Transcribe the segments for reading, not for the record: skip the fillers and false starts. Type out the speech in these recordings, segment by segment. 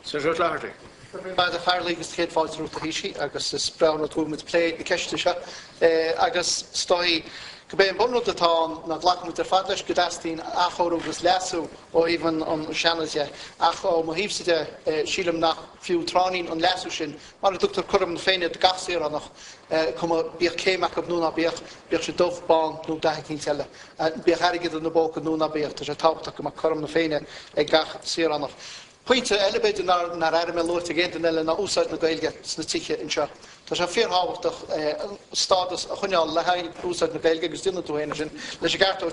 Senator O'Clochartigh. By the Fire League is the head voice of the Hishi, August is Brown at Women's Play, the Kestisha, August Stoy, Cabain Bunno the Town, not lacking with the Fadlish, Gadastin, Acho Rugus Lasso, or even on Shanazia, Acho Mohivsida, Shilam nach few Tronin on Lassushin, or the Dr. Kurum Féin at the Gassier on come a beer came up of Nuna Beer, Birch Dove Bong, no Dakin Seller, and Beer Harrigan on the Book of Nuna Beer, to the top to come a Kurum Féin, a Gach Sierra. Point elevated na Aramelo again to Nella Usat Nagelga, Snaticha in Shah. There's a fair how the status of Hunyal Lahai Usat Nagelga is still to Energen, Leshigarto,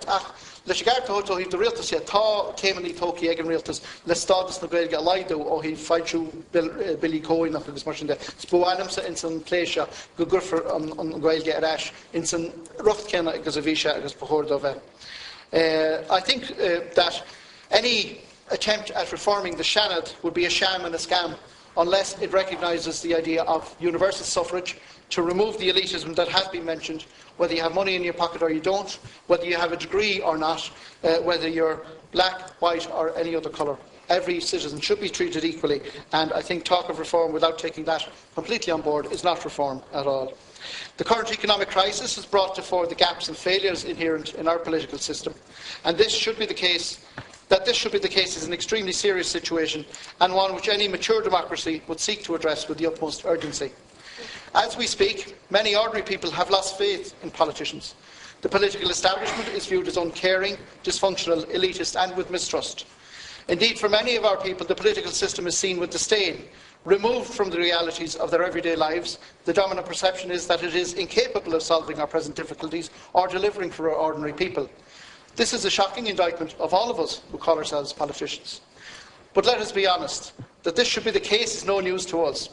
Leshigarto, he the realtors yet, Ta came and he toki egg and realtors, Les status Nagelga Lido, or he fight you Billy Cohen of his machine there. Spoanums in some place, good for on Gaelga Rash, in some rough Kenna, Gazavisha, as Pohordova. I think that any attempt at reforming the Seanad would be a sham and a scam unless it recognises the idea of universal suffrage to remove the elitism that has been mentioned, whether you have money in your pocket or you don't, whether you have a degree or not, whether you're black, white or any other colour. Every citizen should be treated equally, and I think talk of reform without taking that completely on board is not reform at all. The current economic crisis has brought to fore the gaps and failures inherent in our political system, and this should be the case. That this should be the case is an extremely serious situation and one which any mature democracy would seek to address with the utmost urgency. As we speak, many ordinary people have lost faith in politicians. The political establishment is viewed as uncaring, dysfunctional, elitist and with mistrust. Indeed, for many of our people, the political system is seen with disdain. Removed from the realities of their everyday lives, the dominant perception is that it is incapable of solving our present difficulties or delivering for our ordinary people. This is a shocking indictment of all of us who call ourselves politicians. But let us be honest, that this should be the case is no news to us.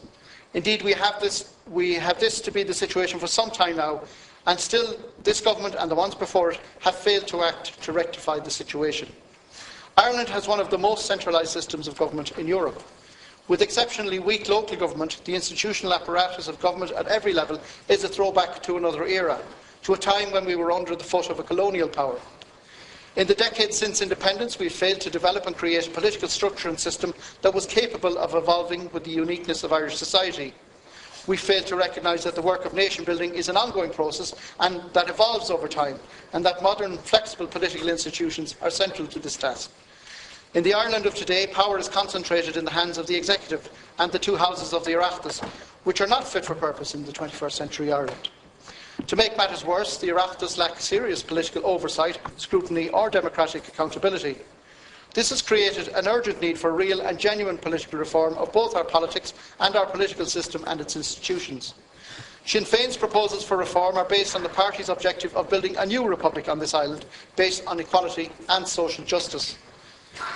Indeed, we have this to be the situation for some time now, and still this government and the ones before it have failed to act to rectify the situation. Ireland has one of the most centralised systems of government in Europe. With exceptionally weak local government, the institutional apparatus of government at every level is a throwback to another era, to a time when we were under the foot of a colonial power. In the decades since independence, we have failed to develop and create a political structure and system that was capable of evolving with the uniqueness of Irish society. We failed to recognise that the work of nation building is an ongoing process and that evolves over time, and that modern, flexible political institutions are central to this task. In the Ireland of today, power is concentrated in the hands of the executive and the two houses of the Oireachtas, which are not fit for purpose in the 21st century Ireland. To make matters worse, the Oireachtas lack serious political oversight, scrutiny or democratic accountability. This has created an urgent need for real and genuine political reform of both our politics and our political system and its institutions. Sinn Féin's proposals for reform are based on the party's objective of building a new republic on this island, based on equality and social justice.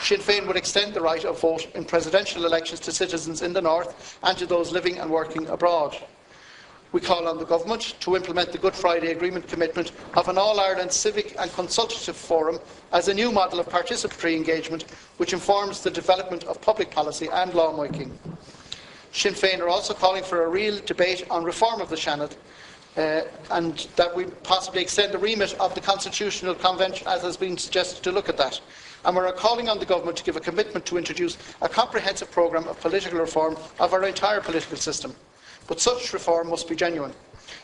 Sinn Féin would extend the right of vote in presidential elections to citizens in the north and to those living and working abroad. We call on the Government to implement the Good Friday Agreement commitment of an All-Ireland civic and consultative forum as a new model of participatory engagement which informs the development of public policy and lawmaking. Sinn Féin are also calling for a real debate on reform of the Seanad and that we possibly extend the remit of the Constitutional Convention, as has been suggested, to look at that. And we are calling on the Government to give a commitment to introduce a comprehensive programme of political reform of our entire political system. But such reform must be genuine.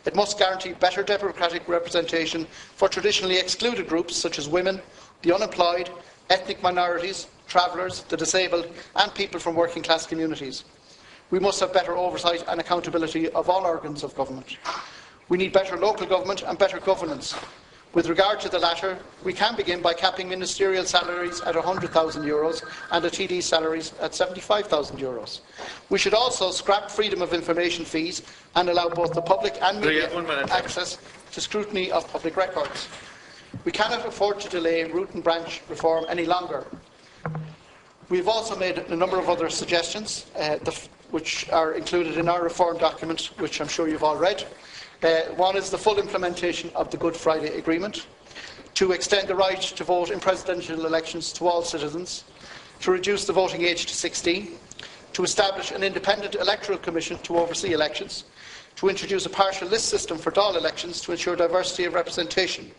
It must guarantee better democratic representation for traditionally excluded groups such as women, the unemployed, ethnic minorities, travellers, the disabled and people from working class communities. We must have better oversight and accountability of all organs of government. We need better local government and better governance. With regard to the latter, we can begin by capping ministerial salaries at €100,000 and TD salaries at €75,000. We should also scrap freedom of information fees and allow both the public and media access to scrutiny of public records. We cannot afford to delay root and branch reform any longer. We have also made a number of other suggestions, which are included in our reform document, which I am sure you have all read. One is the full implementation of the Good Friday Agreement, to extend the right to vote in presidential elections to all citizens, to reduce the voting age to 16, to establish an independent electoral commission to oversee elections, to introduce a partial list system for Dáil elections to ensure diversity of representation.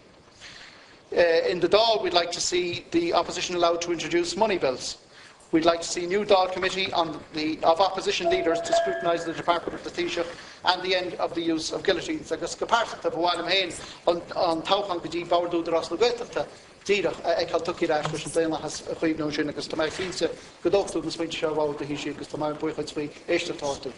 In the Dáil, we would like to see the opposition allowed to introduce money bills. We'd like to see a new Dáil committee of opposition leaders to scrutinise the Department of the Taoiseach and the end of the use of guillotines. Agus go páirteach a bhhailm hain an táchan go dtí báúd ar as na gcuilteachta díreach ag caltucí ráis leis an déanach has a chuomh nó sin agus tá mbeidh fínsa go dóchtú na smaointe seo bhád a hí si agus tá mar buchaid faoi éiste táirtú.